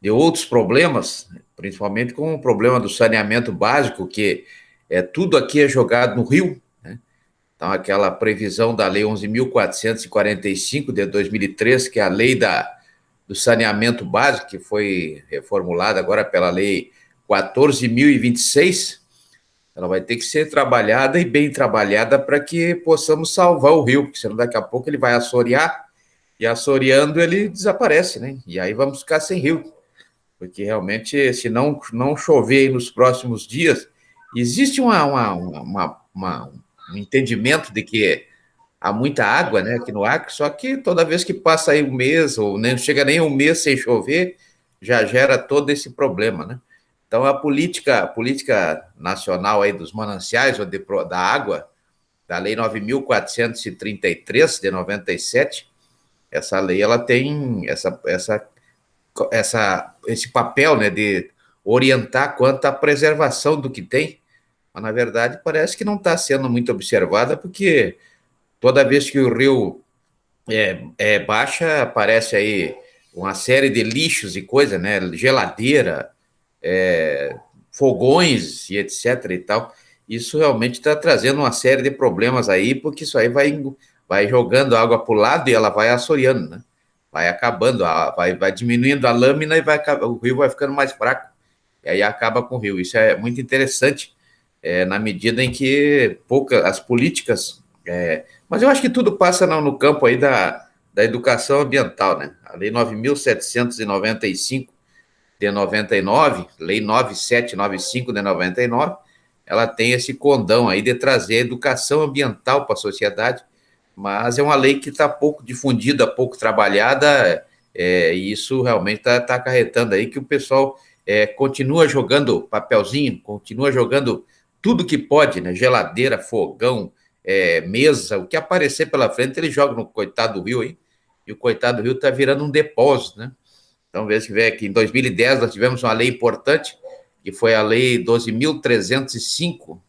de outros problemas, principalmente com o problema do saneamento básico, que tudo aqui é jogado no rio, né? Então, aquela previsão da Lei 11.445 de 2003, que é a lei do saneamento básico, que foi reformulada agora pela Lei 14.026, ela vai ter que ser trabalhada e bem trabalhada para que possamos salvar o rio, porque senão daqui a pouco ele vai assorear, e assoreando ele desaparece, né? E aí vamos ficar sem rio, porque realmente, se não chover nos próximos dias, existe um entendimento de que há muita água, né, aqui no Acre, só que toda vez que passa aí um mês, ou nem chega nem um mês sem chover, já gera todo esse problema, né? Então, a política nacional aí dos mananciais ou da água, da Lei 9.433 de 97, essa lei ela tem esse papel, né, de orientar quanto à preservação do que tem, mas na verdade parece que não está sendo muito observada, porque toda vez que o rio baixa, aparece aí uma série de lixos e coisa, né, geladeira, fogões e etc e tal. Isso realmente está trazendo uma série de problemas aí, porque isso aí vai jogando água para o lado e ela vai assoreando, né? Vai acabando, vai diminuindo a lâmina e o rio vai ficando mais fraco. E aí acaba com o rio. Isso é muito interessante, na medida em que as políticas. Mas eu acho que tudo passa no campo aí da educação ambiental, né? A Lei 9.795 de 99, Lei 9795 de 99, ela tem esse condão aí de trazer educação ambiental para a sociedade, mas é uma lei que está pouco difundida, pouco trabalhada, e isso realmente está acarretando aí que o pessoal continua jogando papelzinho, continua jogando tudo que pode, né? Geladeira, fogão, mesa, o que aparecer pela frente, ele joga no coitado do rio aí, e o coitado do rio está virando um depósito, né? Então, veja que vê que em 2010 nós tivemos uma lei importante, que foi a Lei 12.305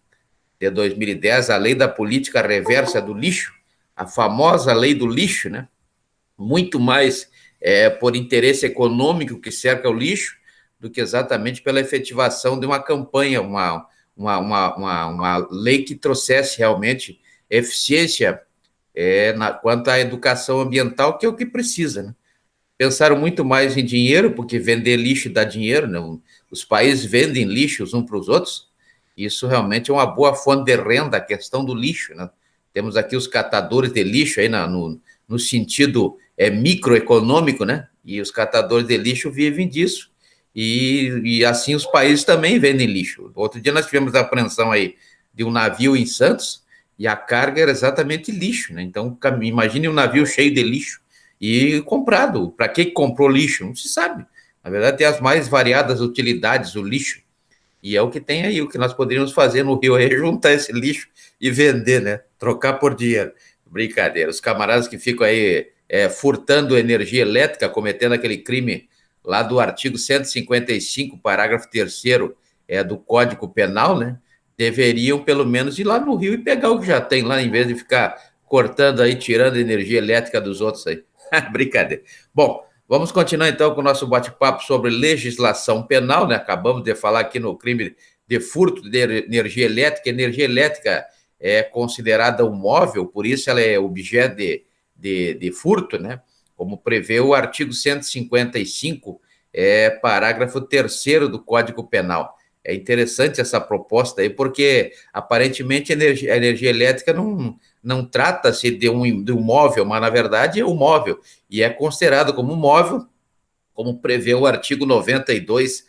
de 2010, a Lei da Política Reversa do Lixo, a famosa Lei do Lixo, né? Muito mais por interesse econômico que cerca o lixo do que exatamente pela efetivação de uma campanha, uma lei que trouxesse realmente eficiência quanto à educação ambiental, que é o que precisa, né? Pensaram muito mais em dinheiro, porque vender lixo dá dinheiro, né? Os países vendem lixos uns para os outros. Isso realmente é uma boa fonte de renda, a questão do lixo, né? Temos aqui os catadores de lixo aí no sentido microeconômico, né? E os catadores de lixo vivem disso. E assim os países também vendem lixo. Outro dia nós tivemos a apreensão aí de um navio em Santos, e a carga era exatamente lixo, né? Então, imagine um navio cheio de lixo e comprado. Para que comprou lixo? Não se sabe. Na verdade, tem as mais variadas utilidades, o lixo. E é o que tem aí, o que nós poderíamos fazer no Rio é juntar esse lixo e vender, né? Trocar por dinheiro. Brincadeira. Os camaradas que ficam aí furtando energia elétrica, cometendo aquele crime lá do artigo 155, parágrafo 3º do Código Penal, né? Deveriam, pelo menos, ir lá no Rio e pegar o que já tem lá, em vez de ficar cortando aí, tirando energia elétrica dos outros aí. Brincadeira. Bom, vamos continuar então com o nosso bate-papo sobre legislação penal, né? Acabamos de falar aqui no crime de furto de energia elétrica. Energia elétrica é considerada um móvel, por isso ela é objeto de furto, né? Como prevê o artigo 155, parágrafo 3º do Código Penal. É interessante essa proposta aí, porque aparentemente a energia elétrica não trata-se de um móvel, mas na verdade é um móvel, e é considerado como um móvel, como prevê o artigo 92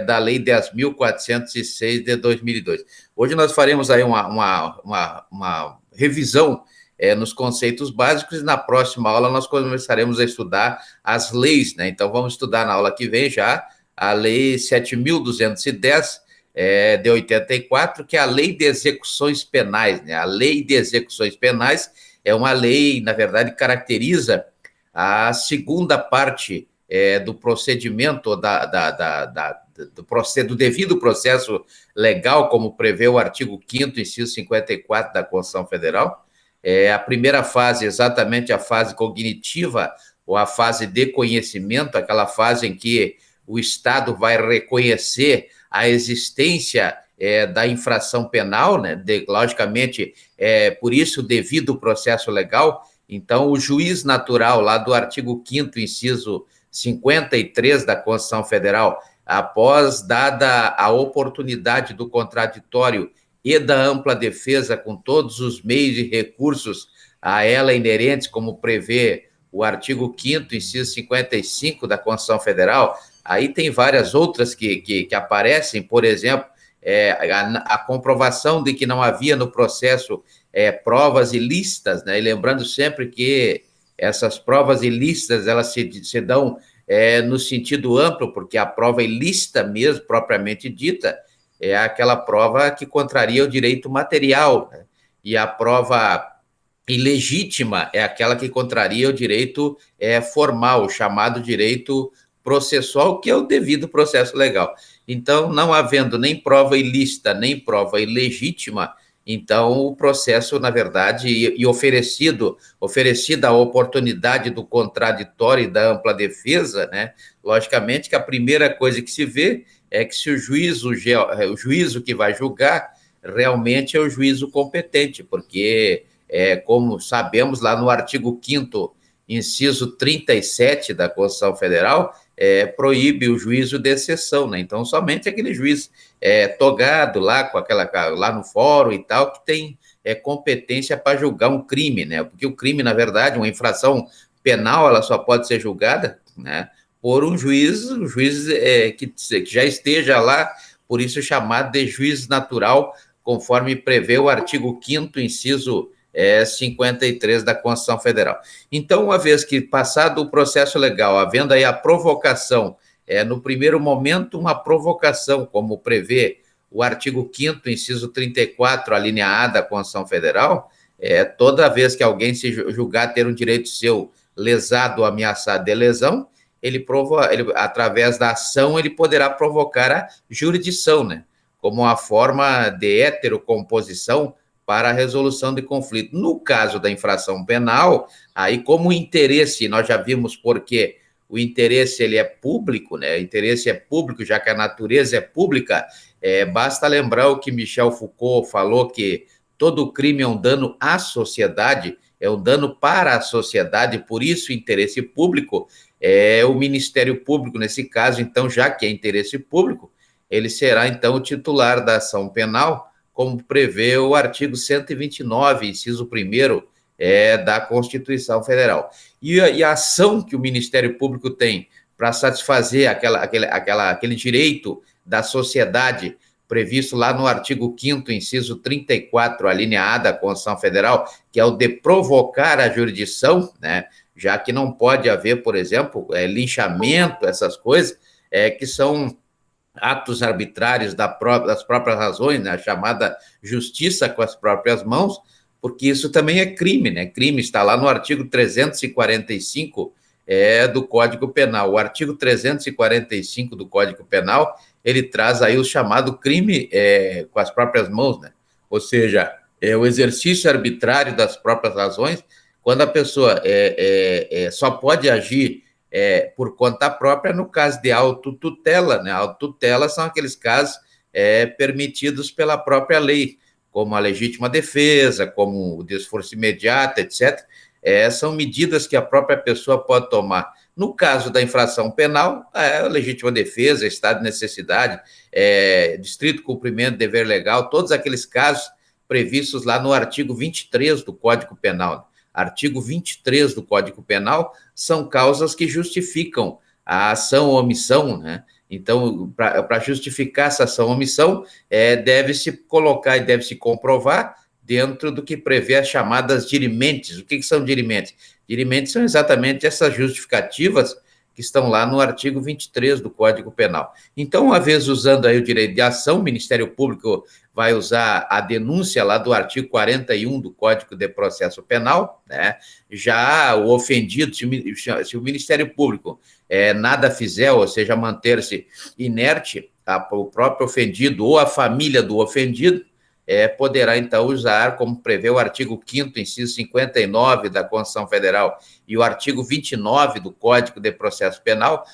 da Lei 10.406 de 2002. Hoje nós faremos aí uma revisão nos conceitos básicos, e na próxima aula nós começaremos a estudar as leis, né? Então vamos estudar na aula que vem já a Lei 7.210 de 84, que é a Lei de Execuções Penais, né? A Lei de Execuções Penais é uma lei, na verdade, que caracteriza a segunda parte do procedimento do devido processo legal, como prevê o artigo 5º, inciso 54 da Constituição Federal. A primeira fase, exatamente a fase cognitiva, ou a fase de conhecimento, aquela fase em que o Estado vai reconhecer a existência da infração penal, né? Logicamente, por isso, devido ao processo legal. Então, o juiz natural, lá do artigo 5º, inciso 53 da Constituição Federal, após dada a oportunidade do contraditório e da ampla defesa, com todos os meios e recursos a ela inerentes, como prevê o artigo 5º, inciso 55 da Constituição Federal, aí tem várias outras que aparecem, por exemplo, a comprovação de que não havia no processo provas ilícitas, né? E lembrando sempre que essas provas ilícitas, elas se dão no sentido amplo, porque a prova ilícita mesmo, propriamente dita, é aquela prova que contraria o direito material, né? E a prova ilegítima é aquela que contraria o direito formal, o chamado direito processual, que é o devido processo legal. Então, não havendo nem prova ilícita, nem prova ilegítima, então o processo, na verdade, e oferecida a oportunidade do contraditório e da ampla defesa, né, logicamente que a primeira coisa que se vê é que se o juízo que vai julgar realmente é o juízo competente, porque como sabemos, lá no artigo 5º, inciso 37 da Constituição Federal, proíbe o juízo de exceção, né? Então, somente aquele juiz togado lá, lá no fórum e tal, que tem competência para julgar um crime, né? Porque o crime, na verdade, uma infração penal, ela só pode ser julgada, né, por um juiz que já esteja lá, por isso chamado de juiz natural, conforme prevê o artigo 5º, inciso 53 da Constituição Federal. Então, uma vez que passado o processo legal, havendo aí a provocação, no primeiro momento, uma provocação, como prevê o artigo 5º, inciso 34, a linha A da Constituição Federal, toda vez que alguém se julgar ter um direito seu lesado ou ameaçado de lesão, ele, através da ação, ele poderá provocar a jurisdição, né? Como uma forma de heterocomposição para a resolução de conflito. No caso da infração penal, aí como o interesse, nós já vimos porque o interesse ele é público, né? O interesse é público, já que a natureza é pública, basta lembrar o que Michel Foucault falou, que todo crime é um dano à sociedade, é um dano para a sociedade, por isso o interesse público, o Ministério Público, nesse caso, então, já que é interesse público, ele será, então, o titular da ação penal, como prevê o artigo 129, inciso 1º, da Constituição Federal. E a ação que o Ministério Público tem para satisfazer aquele direito da sociedade previsto lá no artigo 5º, inciso 34, a linha A da Constituição Federal, que é o de provocar a jurisdição, né, já que não pode haver, por exemplo, linchamento, essas coisas, que são atos arbitrários das próprias razões, né, a chamada justiça com as próprias mãos, porque isso também é crime, né? Crime está lá no artigo 345 do Código Penal. O artigo 345 do Código Penal, ele traz aí o chamado crime com as próprias mãos, né? Ou seja, o exercício arbitrário das próprias razões, quando a pessoa só pode agir por conta própria no caso de autotutela, né? Autotutela são aqueles casos permitidos pela própria lei, como a legítima defesa, como o desforço imediato, etc. São medidas que a própria pessoa pode tomar. No caso da infração penal, a legítima defesa, estado de necessidade, distrito cumprimento, dever legal, todos aqueles casos previstos lá no artigo 23 do Código Penal. Artigo 23 do Código Penal são causas que justificam a ação ou omissão, né? Então, para justificar essa ação ou omissão, deve-se colocar e deve-se comprovar dentro do que prevê as chamadas dirimentes. O que são dirimentes? Dirimentes são exatamente essas justificativas que estão lá no artigo 23 do Código Penal. Então, uma vez usando aí o direito de ação, o Ministério Público vai usar a denúncia lá do artigo 41 do Código de Processo Penal, né? Já o ofendido, se o Ministério Público nada fizer, ou seja, manter-se inerte, o próprio ofendido ou a família do ofendido, poderá, então, usar, como prevê o artigo 5º, inciso 59 da Constituição Federal e o artigo 29 do Código de Processo Penal,